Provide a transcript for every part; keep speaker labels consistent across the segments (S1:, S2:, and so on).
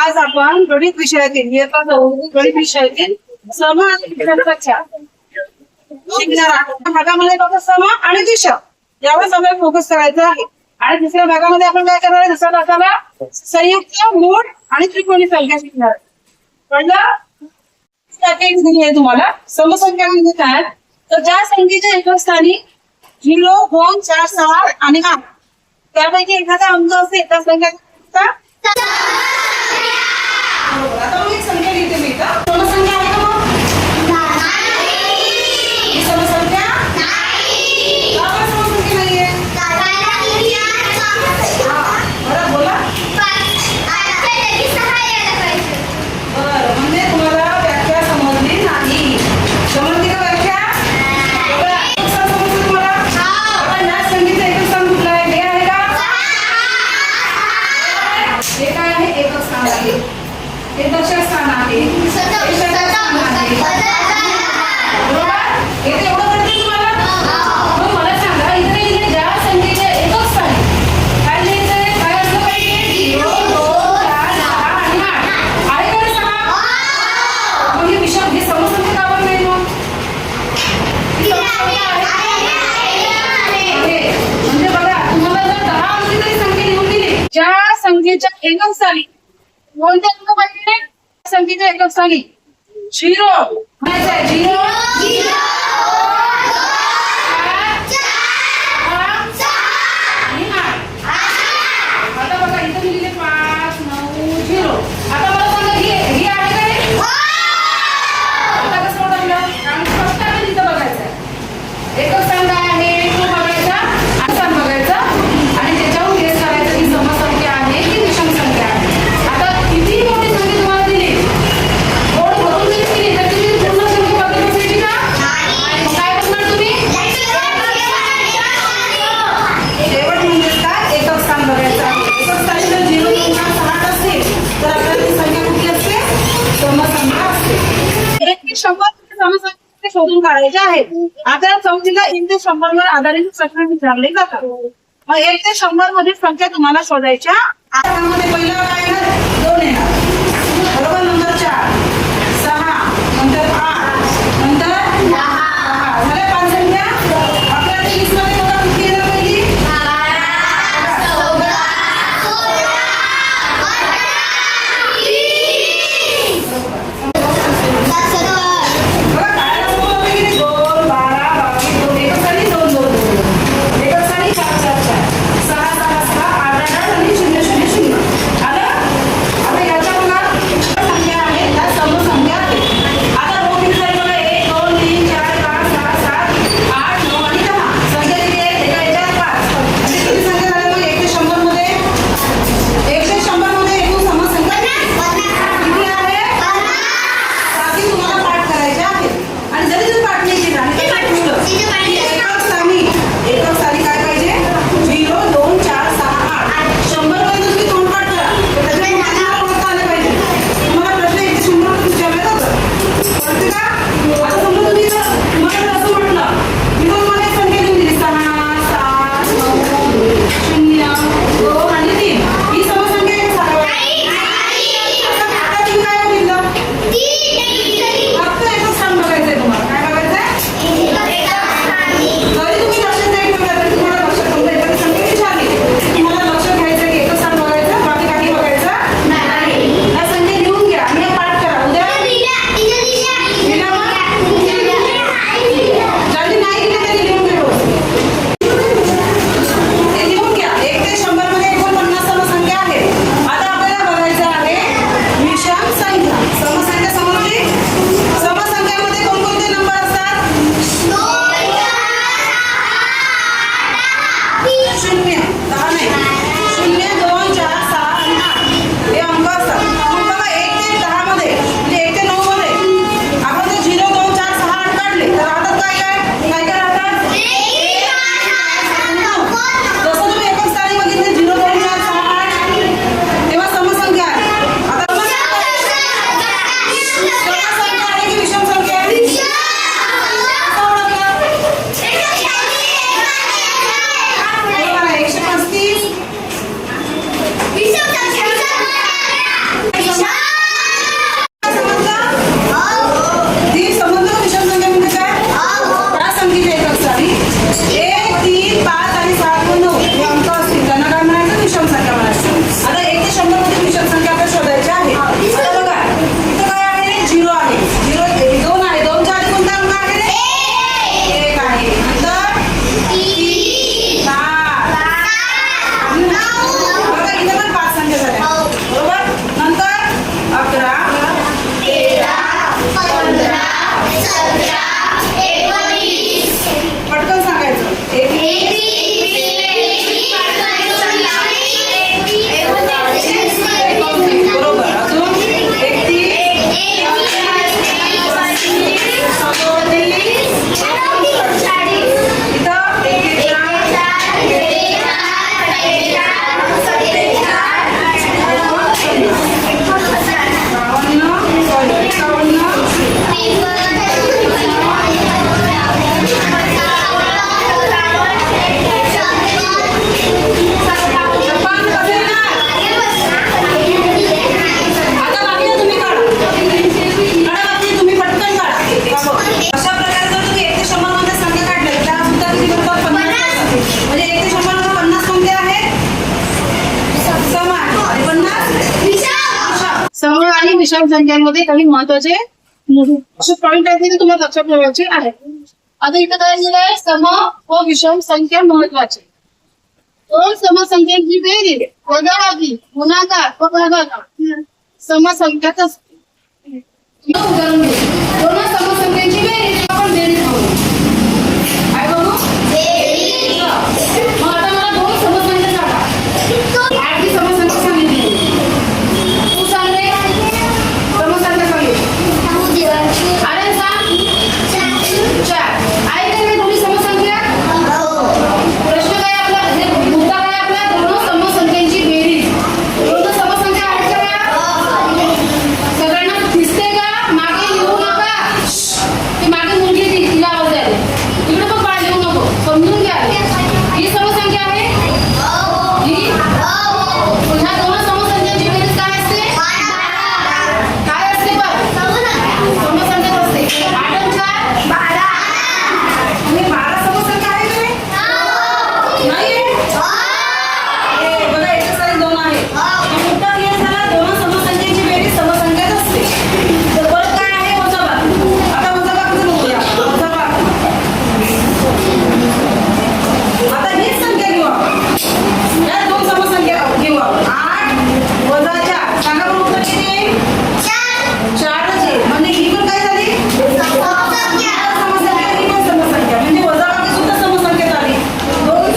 S1: आज आपण गणित विषयातील इयत्ता 9 गणित विषयातील सम आणि विषयांच्या शिकणार आहोत. भागामध्ये फक्त सम आणि दिशा यावर आपल्याला फोकस करायचा आहे. आणि दुसऱ्या भागामध्ये आपण काय करणार आहे, दुसऱ्या भागाला संयुक्त, मूळ आणि त्रिकोणी संख्या शिकणार आहे. कळलं? दिली आहे तुम्हाला. समसंख्या म्हणजे काय, तर ज्या संख्येच्या एकक स्थानी 0, 2, 4, 6 आणि 8 त्यापैकी एखादा अंक असेल तर संख्या आता मी एक संख्या लिहिते. मी का समसंख्या आहे का मग? ही समसंख्या नाही. का बरं समसंख्या नाहीये? बरं बोला. बरं म्हणजे तुम्हाला व्याख्या समजली नाही. समजली का व्याख्या? समजली तुम्हाला? आपण या संख्येचा एकक स्थान कुठला आहे? हे आहे का? हे काय आहे? एकक स्थान आहे. हे दशक स्थान आहे. ज्या संख्येच्या एकक स्थानी कोणते अंक पाहिजे? संख्येच्या एकक स्थानी 0 म्हणायचं आहे. 0 आता बघा इथं लिहिले 5, 9, 0. आता मला सांगा ही आहे का रे? आता कसं ओळखलं? कारण स्पष्ट आहे तिथं बघायचं आहे. एकक स्थान काय आहे तो बघायचा, स्थान बघायचं आणि त्याच्यावर गेस करायचं की समसंख्या आहे की विषम संख्या आहे. आता किती मोठी संख्या तुम्हाला दिली, बोर्ड भरून जरी दिली तर तुम्ही पूर्ण संख्या बघितली पाहिजे का? मग काय करणार तुम्ही? शेवट म्हणजे काय? एकक स्थान बघायचं आहे. एकक स्थानी जर 0, 2, 4, 6 असेल तर आपल्याला ती संख्या कुठली असते? समसंख्या असते. 1 ते 100 समसंख्या शोधून काढायचे आहेत. आता समजीला 1 ते 100 वर आधारित प्रश्न विचारले जातात. मग 1 ते 100 मधील संख्या तुम्हाला शोधायच्या. आता त्यामध्ये पहिला काय येणार? 2 येणार. बरोबर. नंतर 4, 6, नंतर 8, नंतर 10. झाल्या 5 संख्या. आपल्याला लिस्ट मध्ये बघा कुठली येणार पहिली? आणि विषम संख्यांमध्ये काही महत्वाचे असे पॉइंट आहेत ते तुम्हाला लक्षात ठेवायचे आहे. आता इथं काय लिहिलं आहे, सम व विषम संख्या महत्वाचे. दोन समसंख्यांची बेरीज, वजाबाकी, गुणाकार व भागाकार समसंख्याच असते. उदाहरण घेऊ. दोन समसंख्यांची बेरीज आपण बेरीज म्हणू. काय म्हणू? बेरीज. मग आता मला दोन समसंख्या सांगा. 8 ही समसंख्या सांगितली. तू सांग रे. समसंख्या सांगितली. अरे सांग. 4. आहे का नाही दोन्ही समसंख्या? प्रश्न काय आपला, हे मुद्दा काय आपला, दोन समसंख्यांची बेरीज. दोन समसंख्या आहेत का? सगळ्यांना दिसते का? मागे येऊ नका. ती मागे मुलगी तिला आवाज द्यायला. इकडे पण बाळ येऊ नको. समजून घ्या. ही समसंख्या आहे. ही ह्या दोन समसंख्यांची बेरीज काय असते? काय असते बघ? समसंख्याच असते. 8 आणि 4 12. आणि 12 समसंख्या आहे का नाही? नाही आहे. बघा एकच आणि दोन आहे. मुद्दा क्लिअर झाला. दोन समसंख्यांची बेरीज समसंख्याच असते. तर परत काय आहे? वजाबाकी. आता वजाबाकीचं बघूया. वजाबाकी. आता हीच संख्या घेऊ आपण. या दोन समसंख्या घेऊ आपण. 8 वजा 4. सांगा बरं उत्तर किती आहे? 4च आहे. म्हणजे ही पण काय झाली? समसंख्या. ही पण समसंख्या. म्हणजे वजाबाकी सुद्धा समसंख्या झाली. दोन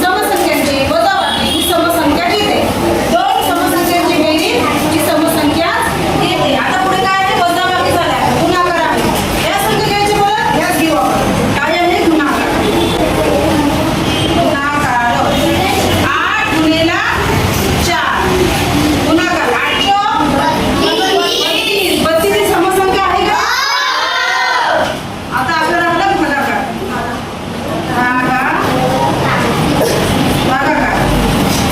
S1: समसंख्यांची वजाबाकी ही समसंख्या येते. दोन समसंख्यांची बेरीज ही समसंख्या येते. आता पुढे काय आहे? वजाबाकी झाल्या. गुणाकार आहे. या संख्या घ्यायची परत. याच घेऊ आपण. काय आहे? गुणाकार. गुणाकार. 8 गुणिले 4. गुणाकार. 8 चोक 32. 32 ही समसंख्या आहे का? आता आपल्याला राहिलं भागाकार. भागाकार.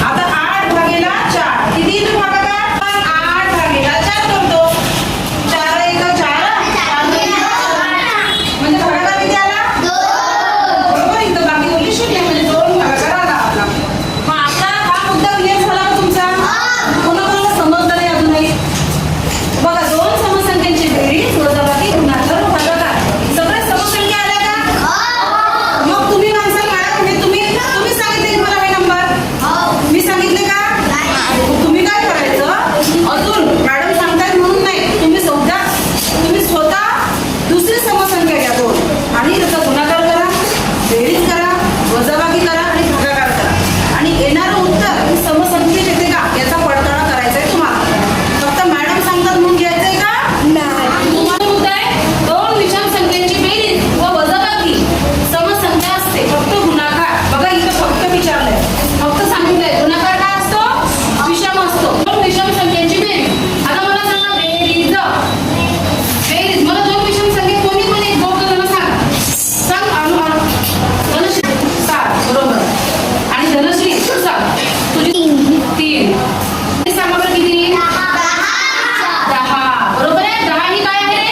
S1: आता 8 भागेला 4. किती येतो भागाकार? 8 भागेला 4 करतो. 4 1 4. 4 2 म्हणजे भागाकार किती आला? 2. बरोबर. इथं बाकी बोलली 0 म्हणजे 2 भागाकार आला आपला. मग आता हा मुद्दा क्लिअर झाला का तुमचा? कोणाकोणाला समजलं नाही अजूनही? बघा, दोन समसंख्यांची बेरीज, वजाबाकी, गुणाकार, भागाकार. सगळ्या समसंख्या आल्या का? मग तुम्ही माणसं मॅडम, हे तुम्ही सांगितले की मला हे नंबर? मी सांगितले का? मग तुम्ही काय करायचं? अजून मॅडम सांगतायत म्हणून नाही, तुम्ही स्वतः दुसरी समसंख्या घ्या दोन आणि त्याचा गुणाकार करा, बेरीज करा, वजाबाकी करा आणि भागाकार करा. आणि येणारं उत्तर हे समसंख्येत येते का याचा पडताळा करायचा आहे तुम्हाला. फक्त मॅडम सांगतात म्हणून घ्यायचंय का? तुम्हाला मुद्दा आहे दोन विषम संख्यांची बेरीज व वजाबाकी समसंख्या असते. फक्त गुणाकार. बघा इथं फक्त विचारलंय, फक्त सांगितलंय गुणाकार काय असतो? विषम असतो. दोन विषम संख्यांची बेरीज. आता मला सांगा बेरीज. बेरीज मला दोन विषम संख्येत कोणी पण एक दोघं जण सांगा. सांग. धनश्री 7 बरोबर. आणि धनश्री सांग तुझी 3. सांगा बरं किती? 10 बरोबर आहे. 10 ही काय आहे?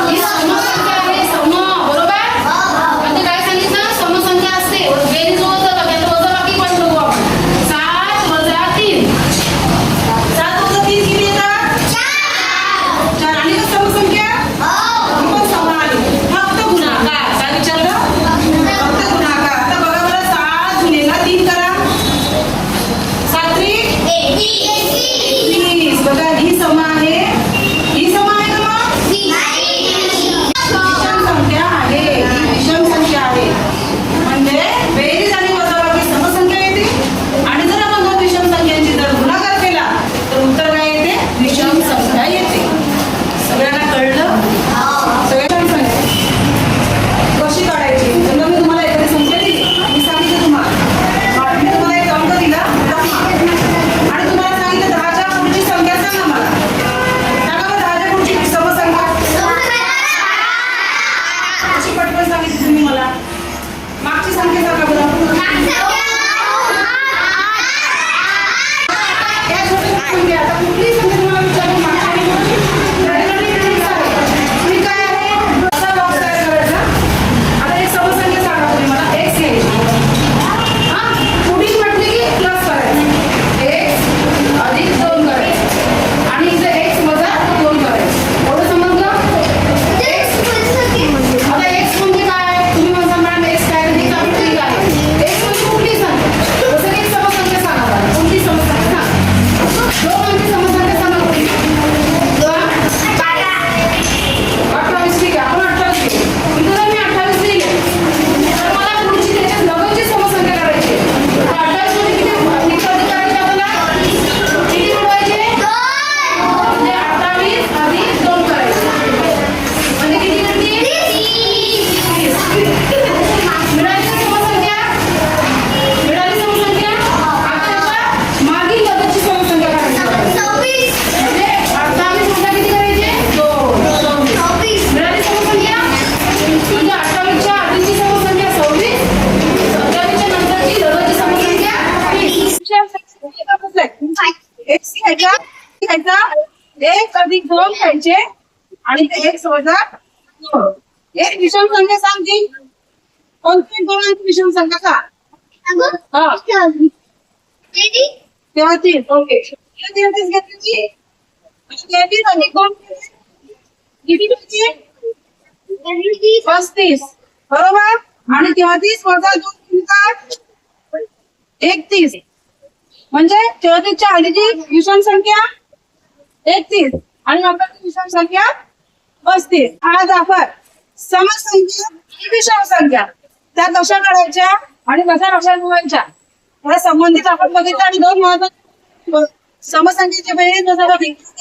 S1: ही समसंख्या आहे. सम बरोबर. म्हणजे काय सांगितलं? समसंख्या असते. बेरीज होतं का त्यात वजाबाकी पण बघू आपण. 7 वजा 3. 7 वजा 3 किती येतात? 4. आणि का समसंख्या? ही पण सम आली. फक्त गुणाकार. काय विचारलं? फक्त गुणाकार. आता बघा बरं, 7 गुणिले 3 करा. 7 3 20. बघा ही सम आहे. ही सम आहे का मग? विषम संख्या आहे. ही विषम संख्या आहे. म्हणजे बेरीज आणि वजाबाकी समसंख्या येते. आणि जर आपण दोन विषम संख्यांची जर गुणाकार केला तर उत्तर काय येते? विषम संख्या येते. सगळ्यांना कळलं? सगळ्यांना संख्या कशी काढायची? समजा मी तुम्हाला एखादी संख्या दिली, मी सांगितलं तुम्हाला, मी तुम्हाला एक अंक दिला 10 आणि तुम्हाला सांगितलं 10च्या पुढची संख्या सांगा मला. सांगा बरं 10च्या पुढची समसंख्या कशी पटकन सांगितली तुम्ही मला. मागची संख्या सांगा बरं. या छोट्या संख्या. आता कुठली संख्या तुम्हाला विचारून मागच्या आणि पुढची? तुम्ही काय आहे? असा बॉक्स तयार करायचा. आता एक समसंख्या सांगा तुम्ही मला. x घ्यायची. पुढील म्हटली की प्लस करायचं. x अधिक 2 करायचं. आणि घ्यायचा 1 अधिक 2 घ्यायचे आणि ते 1 वजा 2. एक विषम संख्या सांग जी कोणती 2 अंकी विषम संख्या का? हा 33. ओके 33 घेतली 33 अधिक 2 किती भेटते? 35 बरोबर. आणि 33 वजा 2 किती? 31. म्हणजे 33 च्या आधीची विषम संख्या 31 आणि नंतरची विषम संख्या 35. आज आपण समसंख्या आणि विषम संख्या त्या कशा काढायच्या आणि कशा लक्षात ठेवायच्या या संबंधित आपण बघितलं. आणि 2 महत्वाचे समसंख्येची बेरीज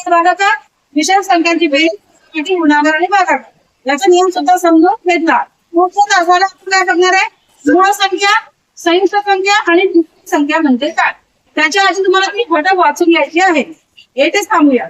S1: भागाकार, विषम संख्यांची बेरीज गुणाकार आणि भागाकार याचा नियम सुद्धा समजून घेतला. पुढच्या तासाला आपण काय करणार आहे? ऋण संख्या, संयुक्त संख्या आणि द्वितीय संख्या म्हणजे काय त्याच्या आधी तुम्हाला ती घटक वाचून घ्यायची आहे. येथेच थांबूया.